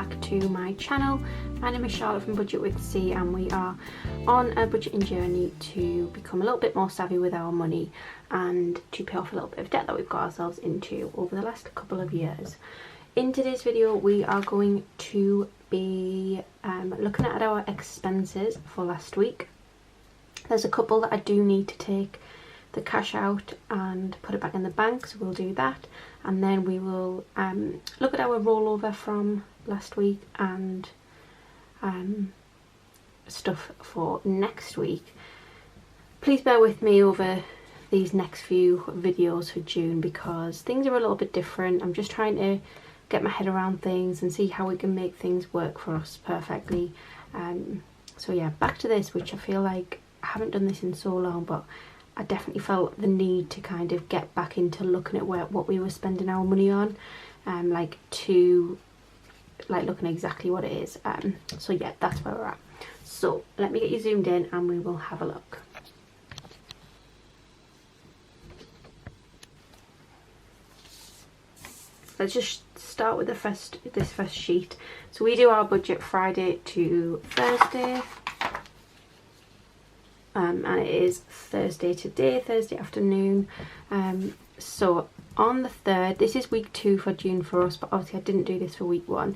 back to my channel. My name is Charlotte from Budget with C, and we are on a budgeting journey to become a little bit more savvy with our money and to pay off a little bit of debt that we've got ourselves into over the last couple of years. In today's video we are going to be looking at our expenses for last week. There's a couple that I do need to take the cash out and put it back in the bank, so we'll do that, and then we will look at our rollover from last week and stuff for next week. Please bear with me over these next few videos for June because things are a little bit different. I'm just trying to get my head around things and see how we can make things work for us perfectly. So yeah, back to this, which I feel like I haven't done this in so long, but I definitely felt the need to kind of get back into looking at what we were spending our money on, like looking at exactly what it is. So yeah, that's where we're at. So let me get you zoomed in and we will have a look. Let's just start with this first sheet. So we do our budget Friday to Thursday. And it is Thursday today, Thursday afternoon. So on the 3rd, this is week 2 for June for us, but obviously I didn't do this for week 1.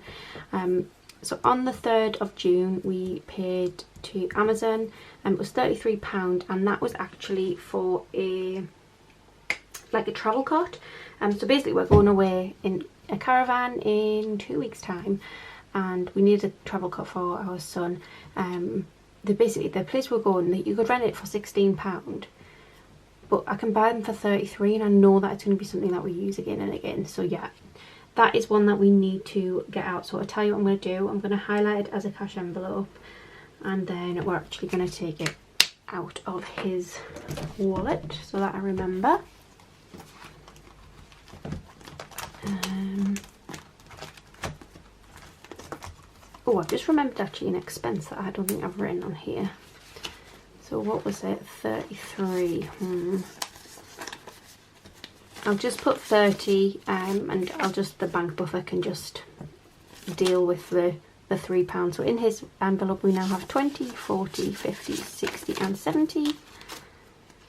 So on the 3rd of June we paid to Amazon, and it was £33, and that was actually for a travel cart. So basically we're going away in a caravan in 2 weeks time, and we needed a travel cart for our son. The place we're going, you could rent it for £16, but I can buy them for 33, and I know that it's going to be something that we use again and again. So yeah, that is one that we need to get out. So I'll tell you what I'm going to do. I'm going to highlight it as a cash envelope, and then we're actually going to take it out of his wallet so that I remember. Oh, I've just remembered actually an expense that I don't think I've written on here. So what was it? 33. I'll just put 30, and the bank buffer can just deal with the £3. So in his envelope we now have 20, 40, 50, 60 and 70.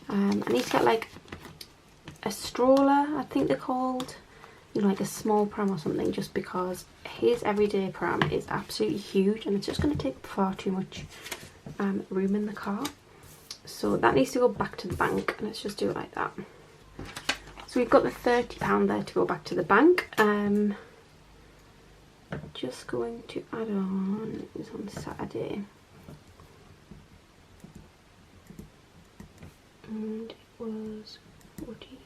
I need to get like a stroller, I think they're called. Like a small pram or something, just because his everyday pram is absolutely huge and it's just going to take far too much room in the car. So that needs to go back to the bank. Let's just do it like that. So we've got the £30 there to go back to the bank. Just going to add on, it was on Saturday, and it was 40.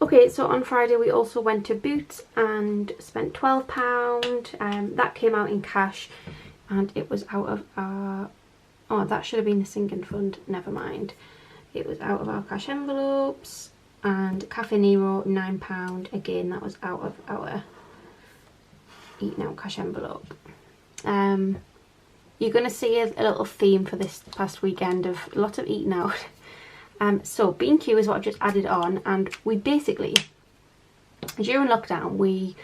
Okay, so on Friday we also went to Boots and spent £12. That came out in cash, and it was out of our... Oh, that should have been the sinking fund. Never mind. It was out of our cash envelopes. And Cafe Nero, £9. Again, that was out of our eating out cash envelope. You're going to see a little theme for this past weekend of lots of eating out. So B&Q is what I've just added on, and we basically, during lockdown, we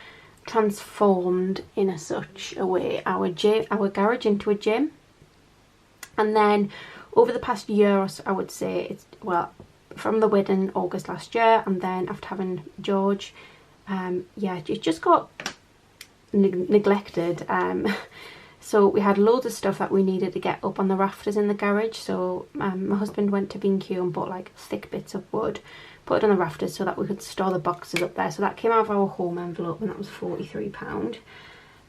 transformed in such a way our garage into a gym. And then over the past year or so, I would say from the wedding August last year, and then after having George, yeah, it just got neglected. So we had loads of stuff that we needed to get up on the rafters in the garage. So my husband went to B&Q and bought like thick bits of wood, put it on the rafters so that we could store the boxes up there. So that came out of our home envelope, and that was £43.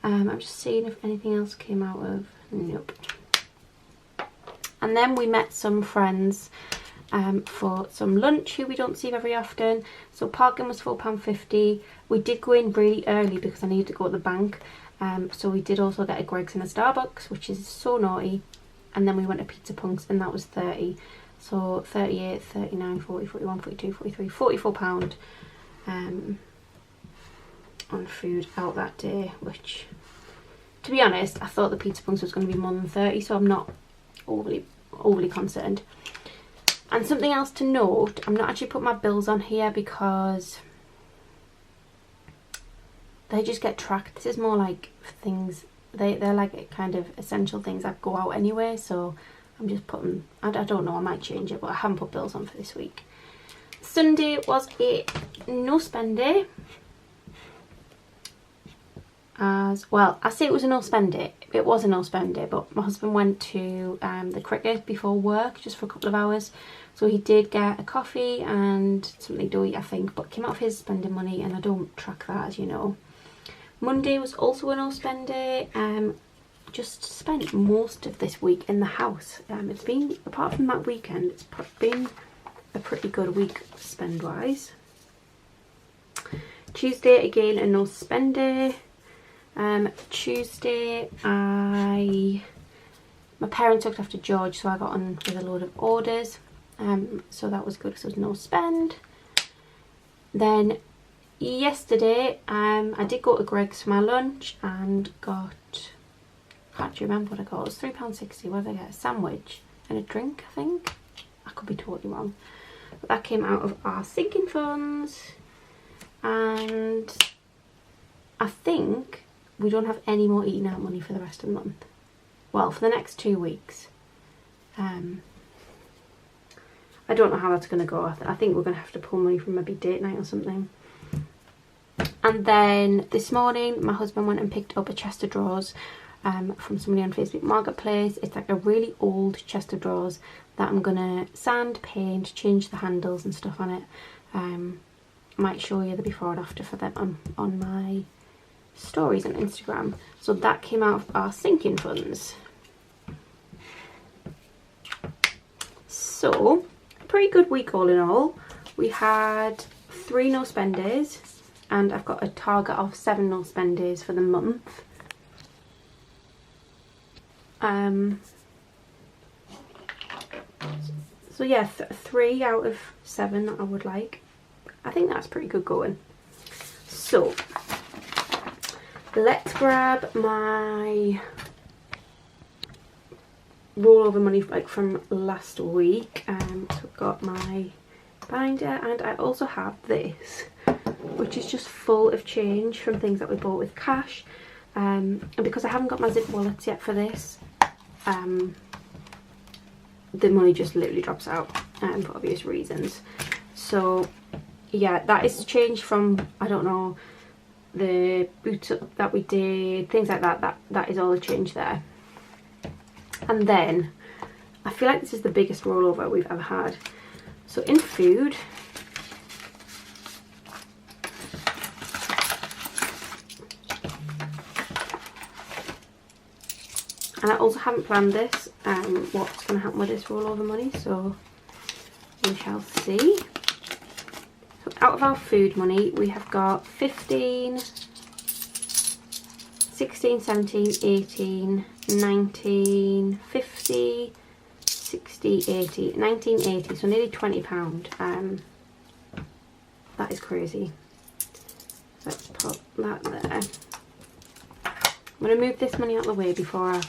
I'm just seeing if anything else came out of... Nope. And then we met some friends for some lunch who we don't see very often. So parking was £4.50. We did go in really early because I needed to go to the bank. So we did also get a Greggs and a Starbucks, which is so naughty, and then we went to Pizza Punks, and that was 30. So 38, 39, 40, 41, 42, 43, £44 on food out that day, which, to be honest, I thought the Pizza Punks was going to be more than 30, so I'm not overly concerned. And something else to note, I'm not actually putting my bills on here because they just get tracked. This is more like things, they're like kind of essential things that go out anyway, so I'm just putting, I don't know, I might change it, but I haven't put bills on for this week. Sunday was a no spend day. As well, I say it was a no spend day. It was a no spend day, but my husband went to the cricket before work just for a couple of hours. So he did get a coffee and something to eat, I think, but came out of his spending money, and I don't track that, as you know. Monday was also a no spend day. Just spent most of this week in the house. It's been, apart from that weekend, it's been a pretty good week spend wise. Tuesday again a no spend day. Tuesday my parents looked after George, so I got on with a load of orders, so that was good because there was no spend. Then yesterday I did go to Greg's for my lunch and got, I can't remember what I got, it was £3.60. What did I get? A sandwich and a drink, I think. I could be totally wrong, but that came out of our sinking funds, and I think we don't have any more eating out money for the rest of the month. Well, for the next 2 weeks. I don't know how that's going to go. I think we're going to have to pull money from maybe date night or something. And then this morning my husband went and picked up a chest of drawers from somebody on Facebook Marketplace. It's like a really old chest of drawers that I'm going to sand, paint, change the handles and stuff on it. Might show you the before and after for them on my stories on Instagram. So that came out of our sinking funds. So pretty good week all in all. We had 3 no spend days, and I've got a target of 7 no spend days for the month. So yeah, 3 out of 7 that I would like. I think that's pretty good going. So let's grab my rollover money like from last week. So I've got my binder, and I also have this, which is just full of change from things that we bought with cash. And because I haven't got my zip wallets yet for this, the money just literally drops out for obvious reasons. So yeah, that is change from, I don't know, the boots up that we did, things like that. That is all the change there. And then I feel like this is the biggest rollover we've ever had. So in food, and I also haven't planned this, what's going to happen with this rollover money, so we shall see. So out of our food money, we have got 15, 16, 17, 18, 19, 50, 60, 80, 1980, so nearly £20. That is crazy. Let's put that there. I'm going to move this money out of the way before I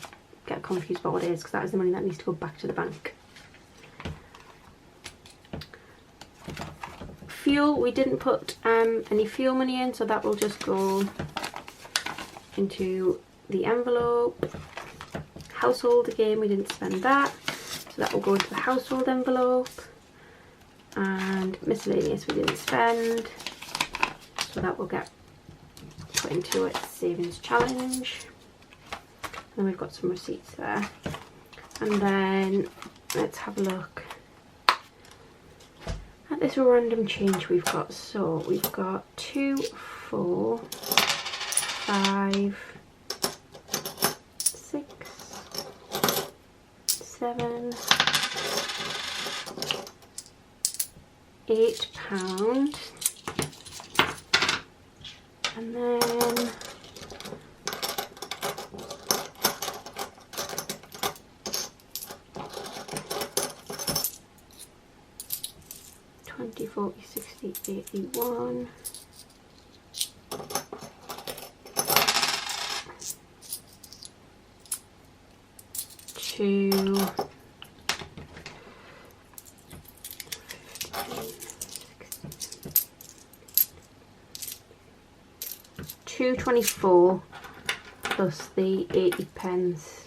get confused about what it is, because that is the money that needs to go back to the bank. Fuel, we didn't put any fuel money in, so that will just go into the envelope. Household, again, we didn't spend that, so that will go into the household envelope. And miscellaneous, we didn't spend, so that will get put into a savings challenge. And we've got some receipts there. And then let's have a look at this random change we've got. So we've got 2, 4, 5, 6, 7, £8, and then £20, £40, £60, £81. 2.24 plus the 80 pence.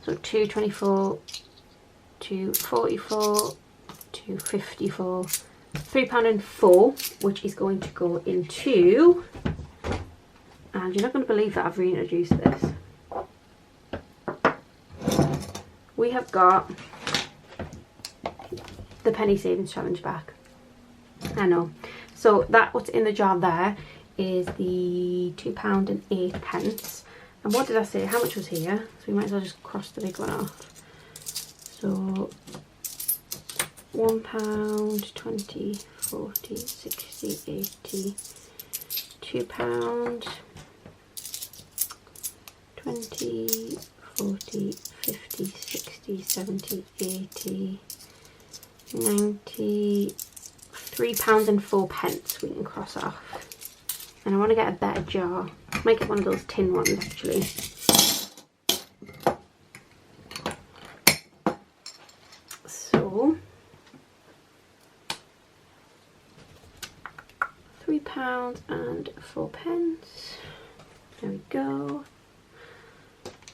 So 2.24, 2.44, 2.54, £3.04, which is going to go into, and you're not going to believe that I've reintroduced this. We have got the penny savings challenge back. I know. So that what's in the jar there is the £2.08. And what did I say? How much was here? So we might as well just cross the big one off. So £1, 20, 40, 60, 80, £2, 20, 40, 50, 60, 70, 80, 90, £3.04 we can cross off. And I want to get a better jar. Might get one of those tin ones actually. So £3.04. There we go.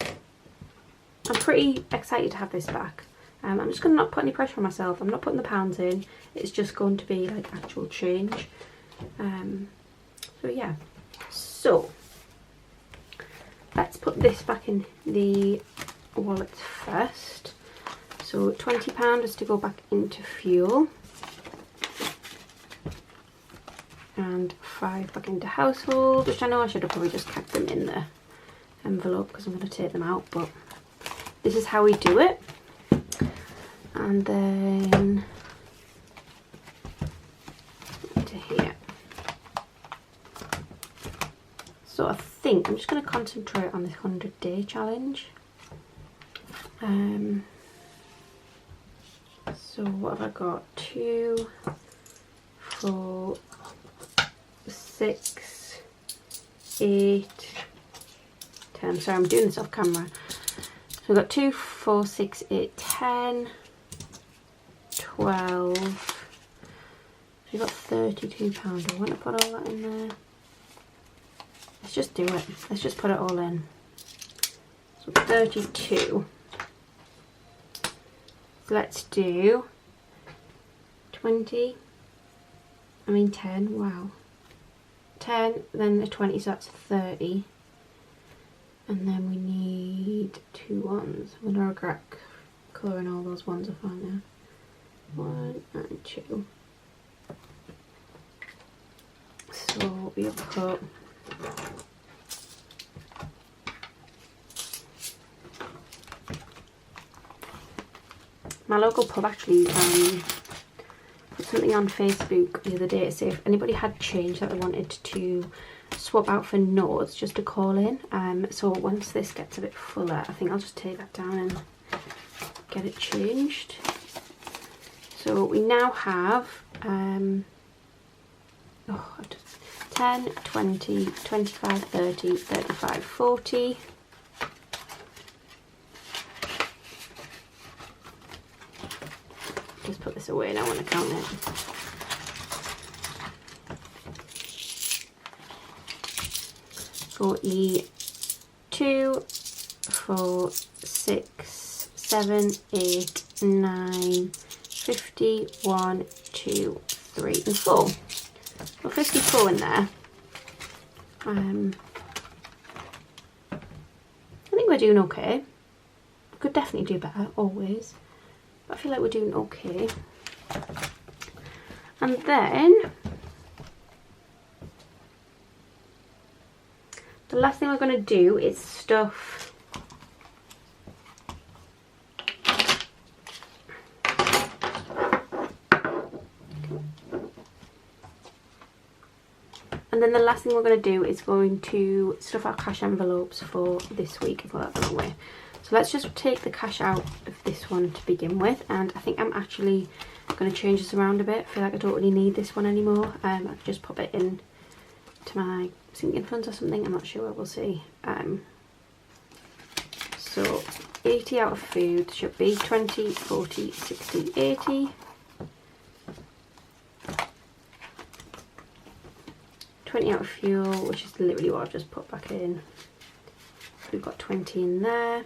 I'm pretty excited to have this back. I'm just going to not put any pressure on myself. I'm not putting the pounds in. It's just going to be like actual change. So yeah. So let's put this back in the wallet first. So £20 is to go back into fuel. And £5 back into household, which I know I should have probably just kept them in the envelope because I'm going to take them out, but this is how we do it. And then to here. So I think I'm just going to concentrate on this 100-day challenge. So what have I got? 2, 4, 6, 8, 10. Sorry, I'm doing this off camera. So we've got 2, 4, 6, 8, 10, 12. So we've got £32. I want to put all that in there. Let's just do it. Let's just put it all in. So 32. So let's do 20. 10. Wow. 10, then the 20, so that's 30. And then we need 2 ones. I'm going to regret colouring all those ones off, aren't I? 1 and 2. So we'll put my local pub actually put something on Facebook the other day to say if anybody had change that they wanted to swap out for notes, just to call in. So once this gets a bit fuller, I think I'll just take that down and get it changed. So we now have 10, 20, 25, 30, 35, 40. Just put this away and I want to count it. 42, 4, 6, 7, 8, 9, 50, 1, 2, 3 and 4. Well, 54 in there. I think we're doing okay. We could definitely do better, always. But I feel like we're doing okay. And then the last thing we're going to do is stuff our cash envelopes for this week and put that the way. So let's just take the cash out of this one to begin with, and I think I'm actually going to change this around a bit. I feel like I don't really need this one anymore. I could just pop it in to my sinking funds or something. I'm not sure, we'll see. So 80 out of food should be 20, 40, 60, 80. 20 out of fuel, which is literally what I've just put back in. We've got 20 in there.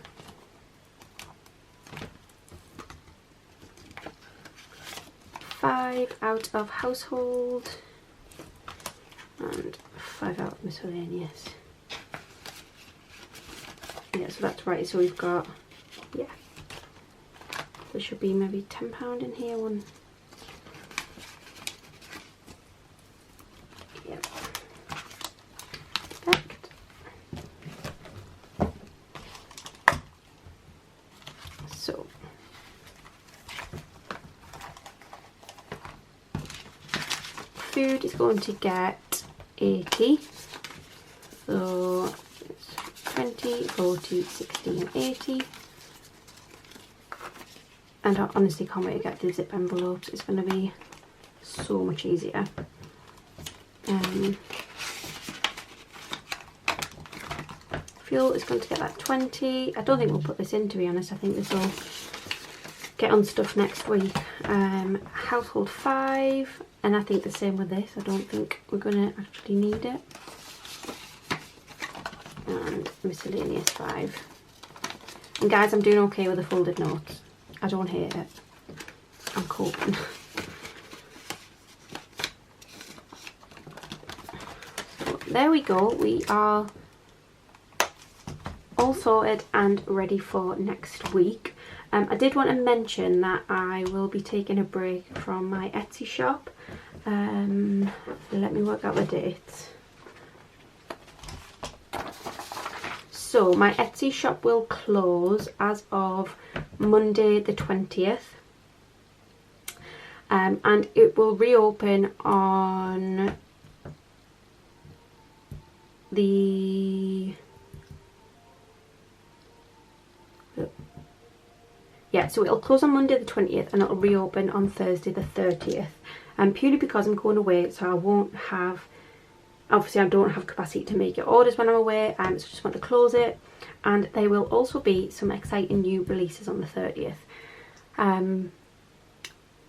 £5 out of household and £5 out of miscellaneous. Yeah, so that's right. So we've got, yeah, there should be maybe £10 in here. One. Yep. Perfect. So food is going to get 80. So it's 20, 40, 60 and 80. And I honestly can't wait to get the zip envelopes. It's going to be so much easier. Fuel is going to get that 20. I don't think we'll put this in, to be honest. I think this will get on stuff next week. Household 5, and I think the same with this. I don't think we're going to actually need it. And miscellaneous 5. And guys, I'm doing okay with the folded notes. I don't hate it. I'm coping. So there we go. We are all sorted and ready for next week. I did want to mention that I will be taking a break from my Etsy shop. Let me work out the dates. So my Etsy shop will close as of Monday the 20th. And it will reopen on the... Yeah, so it'll close on Monday the 20th and it'll reopen on Thursday the 30th. Purely because I'm going away, so I won't have... Obviously I don't have capacity to make your orders when I'm away, so I just want to close it. And there will also be some exciting new releases on the 30th.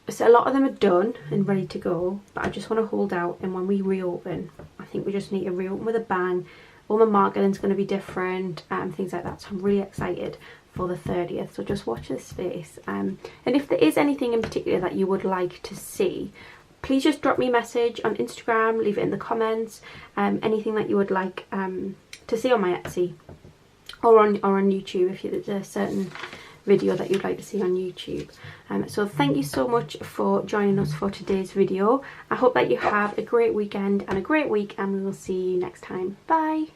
So a lot of them are done and ready to go, but I just want to hold out, and when we reopen, I think we just need to reopen with a bang. All my marketing's going to be different and things like that, so I'm really excited for the 30th. So just watch this space. And if there is anything in particular that you would like to see, please just drop me a message on Instagram, leave it in the comments. Anything that you would like to see on my Etsy or on YouTube, if there's a certain video that you'd like to see on YouTube. So thank you so much for joining us for today's video. I hope that you have a great weekend and a great week, and we will see you next time. Bye.